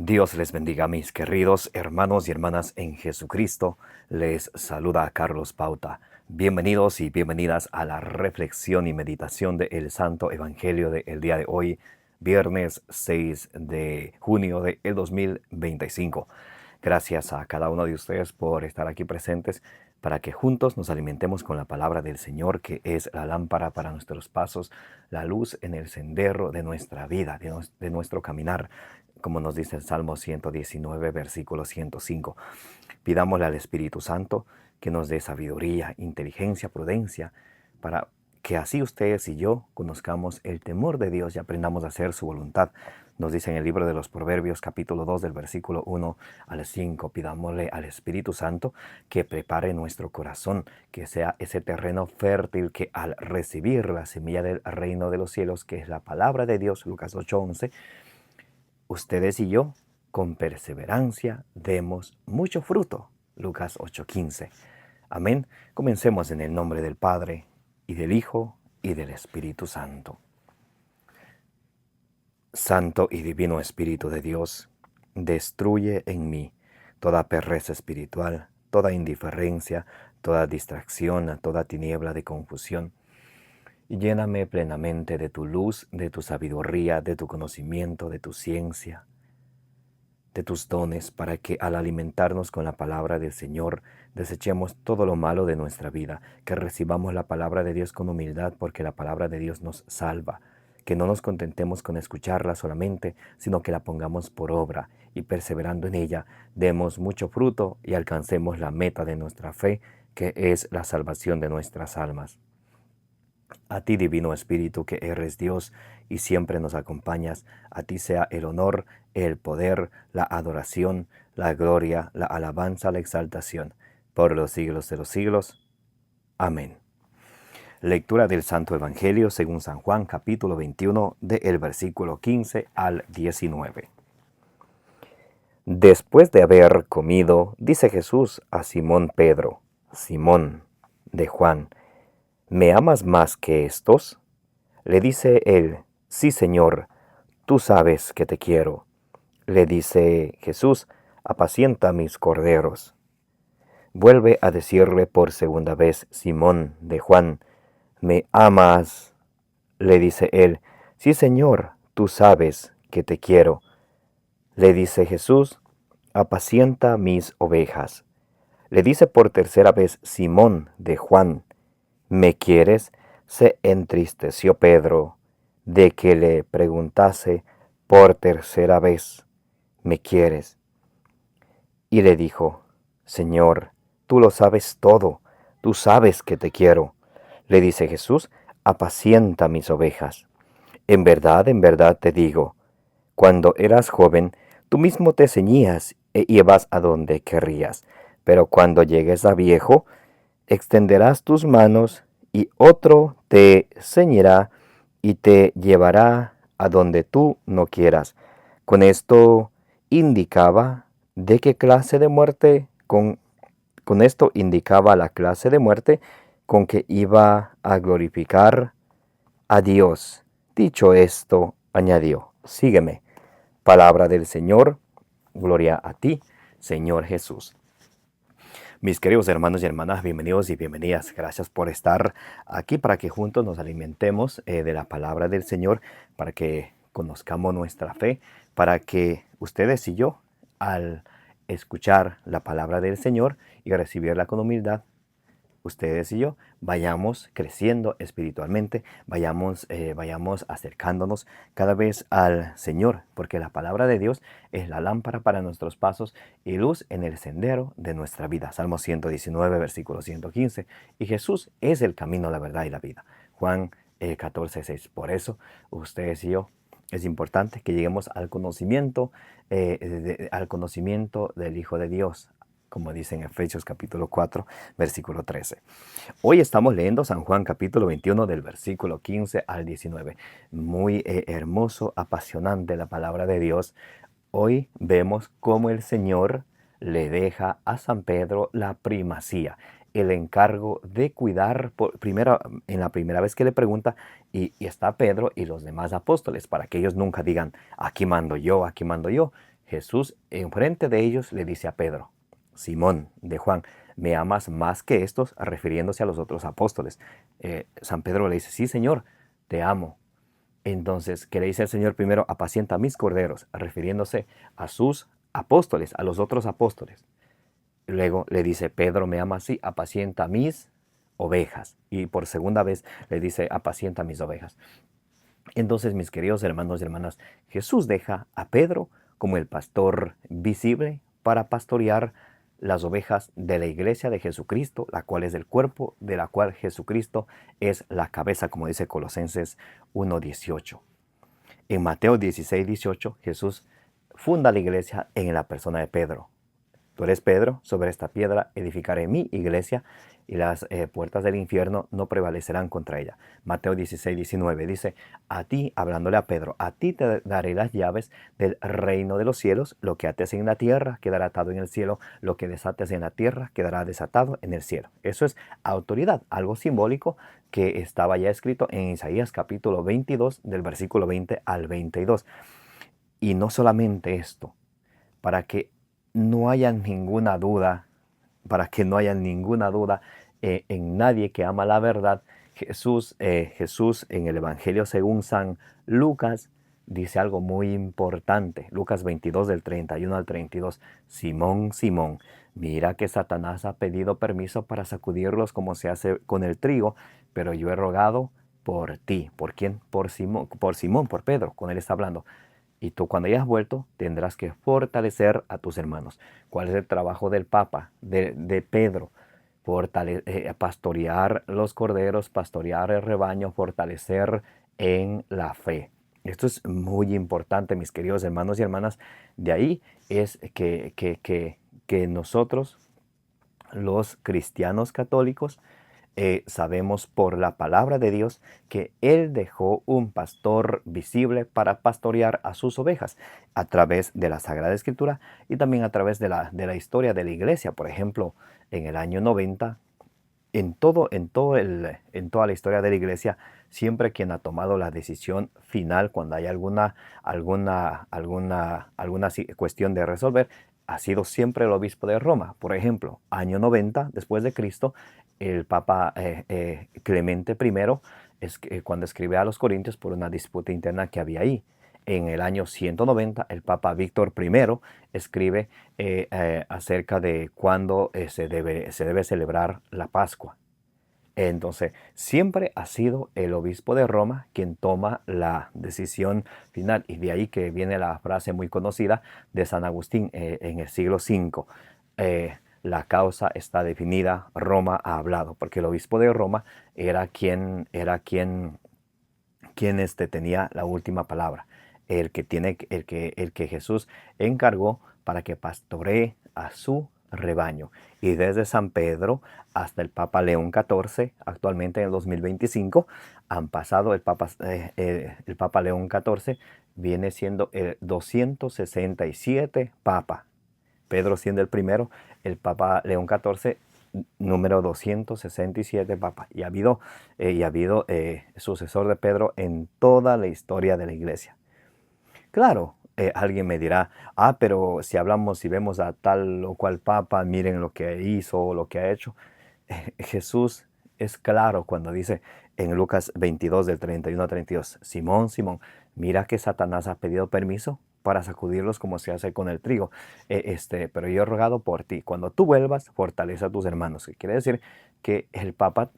Dios les bendiga, mis queridos hermanos y hermanas en Jesucristo. Les saluda Carlos Pauta. Bienvenidos y bienvenidas a la reflexión y meditación del Santo Evangelio del día de hoy, viernes 6 de junio del 2025. Gracias a cada uno de ustedes por estar aquí presentes para que juntos nos alimentemos con la palabra del Señor, que es la lámpara para nuestros pasos, la luz en el sendero de nuestra vida, de nuestro caminar, como nos dice el Salmo 119, versículo 105. Pidámosle al Espíritu Santo que nos dé sabiduría, inteligencia, prudencia, para que así ustedes y yo conozcamos el temor de Dios y aprendamos a hacer su voluntad. Nos dice en el libro de los Proverbios, capítulo 2, del versículo 1 al 5, pidámosle al Espíritu Santo que prepare nuestro corazón, que sea ese terreno fértil que al recibir la semilla del reino de los cielos, que es la palabra de Dios, Lucas 8:11, ustedes y yo, con perseverancia, demos mucho fruto. Lucas 8:15. Amén. Comencemos en el nombre del Padre, y del Hijo, y del Espíritu Santo. Santo y divino Espíritu de Dios, destruye en mí toda pereza espiritual, toda indiferencia, toda distracción, toda tiniebla de confusión. Y lléname plenamente de tu luz, de tu sabiduría, de tu conocimiento, de tu ciencia, de tus dones, para que al alimentarnos con la palabra del Señor, desechemos todo lo malo de nuestra vida, que recibamos la palabra de Dios con humildad, porque la palabra de Dios nos salva, que no nos contentemos con escucharla solamente, sino que la pongamos por obra, y perseverando en ella, demos mucho fruto y alcancemos la meta de nuestra fe, que es la salvación de nuestras almas. A ti, Divino Espíritu, que eres Dios y siempre nos acompañas, a ti sea el honor, el poder, la adoración, la gloria, la alabanza, la exaltación, por los siglos de los siglos. Amén. Lectura del Santo Evangelio según San Juan, capítulo 21, del versículo 15 al 19. Después de haber comido, dice Jesús a Simón Pedro: Simón, de Juan, ¿me amas más que estos? Le dice él: Sí, Señor, tú sabes que te quiero. Le dice Jesús: apacienta mis corderos. Vuelve a decirle por segunda vez Simón de Juan: ¿me amas? Le dice él: Sí, Señor, tú sabes que te quiero. Le dice Jesús: apacienta mis ovejas. Le dice por tercera vez Simón de Juan: ¿me quieres? Se entristeció Pedro de que le preguntase por tercera vez: ¿me quieres? Y le dijo: Señor, tú lo sabes todo, tú sabes que te quiero. Le dice Jesús: apacienta mis ovejas. En verdad te digo, cuando eras joven, tú mismo te ceñías e ibas a donde querrías, pero cuando llegues a viejo, extenderás tus manos y otro te ceñirá y te llevará a donde tú no quieras. Con esto indicaba de qué clase de muerte, con esto indicaba la clase de muerte con que iba a glorificar a Dios. Dicho esto, añadió: sígueme. Palabra del Señor, gloria a ti, Señor Jesús. Mis queridos hermanos y hermanas, bienvenidos y bienvenidas. Gracias por estar aquí para que juntos nos alimentemos de la palabra del Señor, para que conozcamos nuestra fe, para que ustedes y yo, al escuchar la palabra del Señor y recibirla con humildad, ustedes y yo vayamos creciendo espiritualmente, vayamos acercándonos cada vez al Señor, porque la palabra de Dios es la lámpara para nuestros pasos y luz en el sendero de nuestra vida. Salmo 119, versículo 115. Y Jesús es el camino, la verdad y la vida. Juan 14:6. Por eso, ustedes y yo, es importante que lleguemos al conocimiento del Hijo de Dios, como dice en Efesios capítulo 4, versículo 13. Hoy estamos leyendo San Juan capítulo 21 del versículo 15 al 19. Muy hermoso, apasionante la palabra de Dios. Hoy vemos cómo el Señor le deja a San Pedro la primacía, el encargo de cuidar, en la primera vez que le pregunta, y está Pedro y los demás apóstoles, para que ellos nunca digan: aquí mando yo, aquí mando yo. Jesús enfrente de ellos le dice a Pedro, Simón de Juan, ¿me amas más que estos? Refiriéndose a los otros apóstoles. San Pedro le dice, sí, Señor, te amo. Entonces, ¿qué le dice el Señor primero? Apacienta mis corderos, refiriéndose a sus apóstoles, a los otros apóstoles. Luego le dice, Pedro, ¿me ama así? Apacienta mis ovejas. Y por segunda vez le dice, apacienta mis ovejas. Entonces, mis queridos hermanos y hermanas, Jesús deja a Pedro como el pastor visible para pastorear las ovejas de la iglesia de Jesucristo, la cual es el cuerpo, de la cual Jesucristo es la cabeza, como dice Colosenses 1:18. En Mateo 16:18, Jesús funda la iglesia en la persona de Pedro. Tú eres Pedro, sobre esta piedra edificaré mi iglesia y las puertas del infierno no prevalecerán contra ella. Mateo 16:19 dice, a ti, hablándole a Pedro, a ti te daré las llaves del reino de los cielos, lo que ates en la tierra quedará atado en el cielo, lo que desates en la tierra quedará desatado en el cielo. Eso es autoridad, algo simbólico que estaba ya escrito en Isaías capítulo 22 del versículo 20 al 22. Y no solamente esto, para que no haya ninguna duda, en nadie que ama la verdad, Jesús en el Evangelio según San Lucas dice algo muy importante. Lucas 22 del 31 al 32. Simón, Simón, mira que Satanás ha pedido permiso para sacudirlos como se hace con el trigo, pero yo he rogado por ti. ¿Por quién? Por Simón, por Pedro, con él está hablando. Y tú cuando hayas vuelto tendrás que fortalecer a tus hermanos. ¿Cuál es el trabajo del Papa, de Pedro? Pastorear los corderos, pastorear el rebaño, fortalecer en la fe. Esto es muy importante, mis queridos hermanos y hermanas. De ahí es que nosotros, los cristianos católicos, sabemos por la palabra de Dios que Él dejó un pastor visible para pastorear a sus ovejas a través de la Sagrada Escritura y también a través de la historia de la iglesia. Por ejemplo, en el año 90, en toda la historia de la iglesia, siempre quien ha tomado la decisión final cuando hay alguna cuestión de resolver, ha sido siempre el obispo de Roma. Por ejemplo, año 90 después de Cristo, el Papa Clemente I, cuando escribe a los Corintios por una disputa interna que había ahí. En el año 190, el Papa Víctor I escribe acerca de cuándo se debe celebrar la Pascua. Entonces, siempre ha sido el obispo de Roma quien toma la decisión final. Y de ahí que viene la frase muy conocida de San Agustín en el siglo V. La causa está definida, Roma ha hablado. Porque el obispo de Roma era quien tenía la última palabra. El que Jesús encargó para que pastoree a su rebaño. Y desde San Pedro hasta el Papa León XIV, actualmente en el 2025, han pasado el Papa León XIV viene siendo el 267 Papa. Pedro siendo el primero, el Papa León XIV número 267 Papa. Y ha habido sucesor de Pedro en toda la historia de la iglesia. Claro, alguien me dirá, pero si vemos a tal o cual Papa, miren lo que hizo o lo que ha hecho. Jesús es claro cuando dice en Lucas 22 del 31 a 32, Simón, Simón, mira que Satanás ha pedido permiso para sacudirlos como se hace con el trigo. Pero yo he rogado por ti. Cuando tú vuelvas, fortalece a tus hermanos. Que quiere decir que el Papa,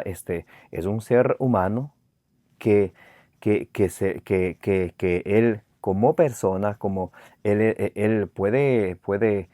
es un ser humano que él como persona, como él puede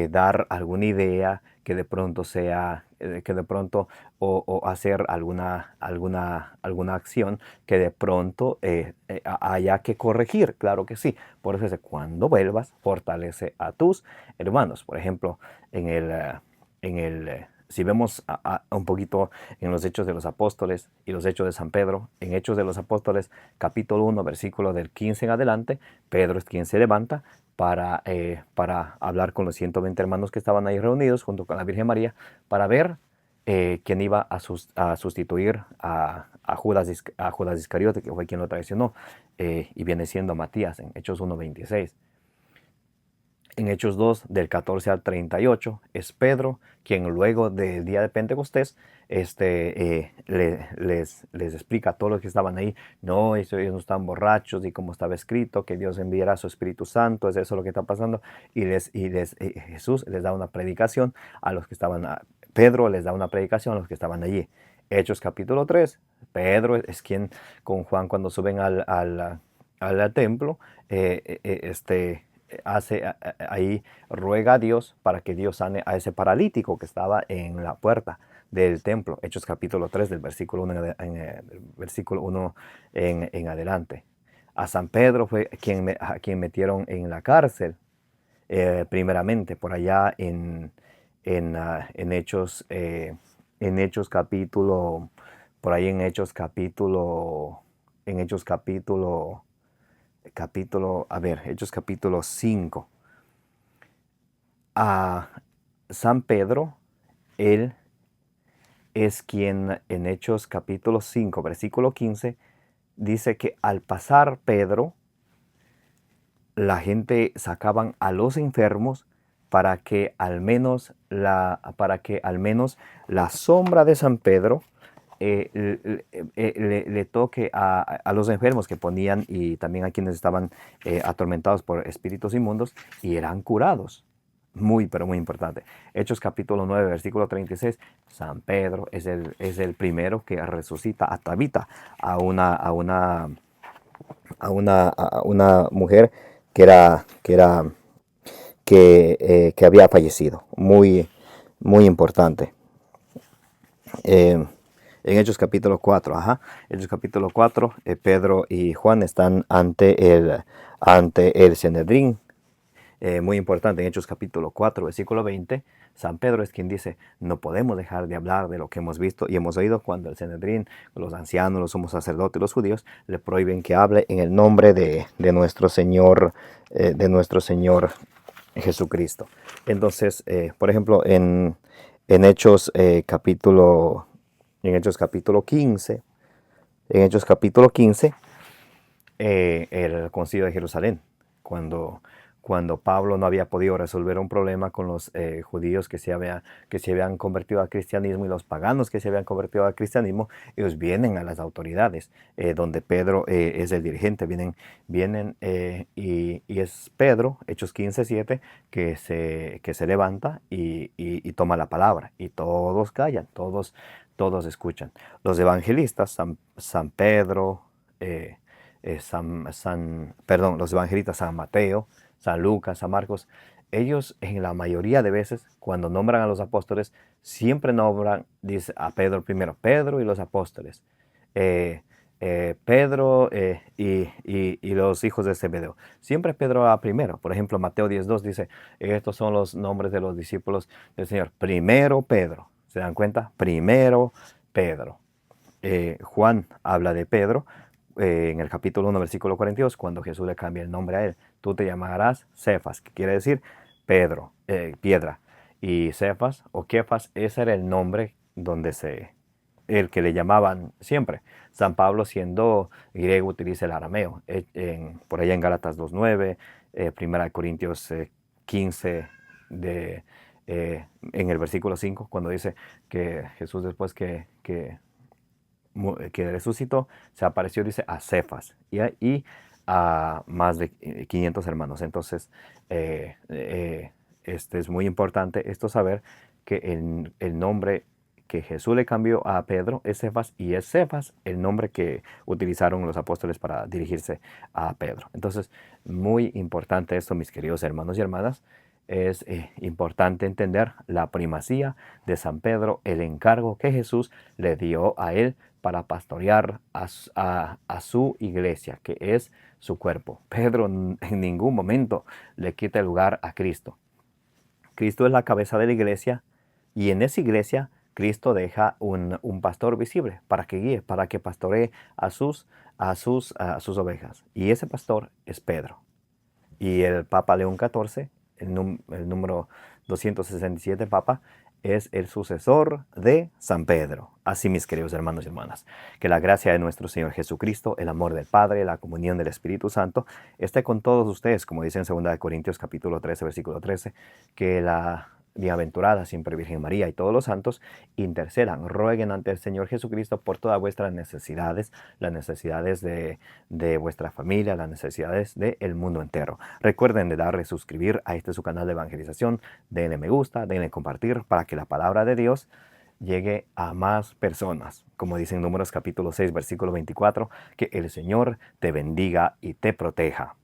dar alguna idea que de pronto o hacer alguna acción que de pronto haya que corregir, claro que sí. Por eso cuando vuelvas, fortalece a tus hermanos. Por ejemplo, si vemos un poquito en los Hechos de los Apóstoles y los Hechos de San Pedro, en Hechos de los Apóstoles, capítulo 1, versículo del 15 en adelante, Pedro es quien se levanta para hablar con los 120 hermanos que estaban ahí reunidos junto con la Virgen María, para ver quien iba a sustituir a Judas Iscariote, que fue quien lo traicionó, y viene siendo Matías en Hechos 1:26. En Hechos 2, del 14 al 38, es Pedro quien luego del día de Pentecostés les explica a todos los que estaban ahí, no, ellos no están borrachos y como estaba escrito, que Dios enviará su Espíritu Santo, es eso lo que está pasando, Jesús les da una predicación a los que estaban, Pedro les da una predicación a los que estaban allí. Hechos capítulo 3, Pedro es quien con Juan cuando suben al templo, ahí ruega a Dios para que Dios sane a ese paralítico que estaba en la puerta del templo. Hechos capítulo 3 del versículo 1 en adelante. A San Pedro fue a quien metieron en la cárcel, primeramente, por allá en Hechos capítulo, por ahí en Hechos Hechos capítulo 5. A San Pedro, él es quien en Hechos capítulo 5, versículo 15, dice que al pasar Pedro, la gente sacaban a los enfermos para que al menos la sombra de San Pedro le toque a los enfermos que ponían y también a quienes estaban atormentados por espíritus inmundos y eran curados. Muy, pero muy importante. Hechos capítulo 9, versículo 36. San Pedro es el primero que resucita a Tabita, a una mujer que había fallecido. Muy, muy importante. En Hechos capítulo 4, Hechos capítulo 4, Pedro y Juan están ante el Sanedrín. Muy importante, en Hechos capítulo 4, versículo 20, San Pedro es quien dice, no podemos dejar de hablar de lo que hemos visto y hemos oído cuando el Sanedrín, los ancianos, los sumos sacerdotes, los judíos, le prohíben que hable en el nombre de nuestro Señor Jesucristo. Entonces, por ejemplo, en Hechos capítulo 15, el concilio de Jerusalén, cuando Pablo no había podido resolver un problema con los judíos que se habían convertido al cristianismo y los paganos que se habían convertido al cristianismo, ellos vienen a las autoridades, donde Pedro es el dirigente, vienen y es Pedro, Hechos 15:7, que se levanta y toma la palabra, y todos callan, todos escuchan. Los evangelistas, San Pedro, los evangelistas San Mateo, San Lucas, San Marcos, ellos en la mayoría de veces, cuando nombran a los apóstoles, siempre nombran, dice a Pedro primero, Pedro y los apóstoles, Pedro y los hijos de Zebedeo. Siempre Pedro va primero. Por ejemplo, Mateo 10:2 dice, estos son los nombres de los discípulos del Señor. Primero Pedro. ¿Se dan cuenta? Primero Pedro. Juan habla de Pedro en el capítulo 1, versículo 42, cuando Jesús le cambia el nombre a él. Tú te llamarás Cefas, que quiere decir Pedro, piedra. Y Cefas o Kefas, ese era el nombre el que le llamaban siempre. San Pablo, siendo griego, utiliza el arameo. Por allá en Gálatas 2:9, 1 Corintios 15, en el versículo 5, cuando dice que Jesús, después que resucitó, se apareció, dice, a Cefas y a más de 500 hermanos. Entonces, es muy importante esto saber que el nombre que Jesús le cambió a Pedro es Cefas, y es Cefas el nombre que utilizaron los apóstoles para dirigirse a Pedro. Entonces, muy importante esto, mis queridos hermanos y hermanas. Es importante entender la primacía de San Pedro, el encargo que Jesús le dio a él para pastorear a su iglesia, que es su cuerpo. Pedro en ningún momento le quita el lugar a Cristo. Cristo es la cabeza de la iglesia, y en esa iglesia Cristo deja un pastor visible para que guíe, para que pastoree a sus ovejas. Y ese pastor es Pedro. Y el Papa León XIV, el número 267 Papa, es el sucesor de San Pedro. Así, mis queridos hermanos y hermanas, que la gracia de nuestro Señor Jesucristo, el amor del Padre, la comunión del Espíritu Santo, esté con todos ustedes, como dice en 2 Corintios capítulo 13, versículo 13, que la bienaventurada siempre Virgen María y todos los santos intercedan, rueguen ante el Señor Jesucristo por todas vuestras necesidades, las necesidades de vuestra familia, las necesidades del mundo entero. Recuerden de darle suscribir a este su canal de evangelización, denle me gusta, denle compartir para que la palabra de Dios llegue a más personas. Como dice en Números capítulo 6, versículo 24, que el Señor te bendiga y te proteja.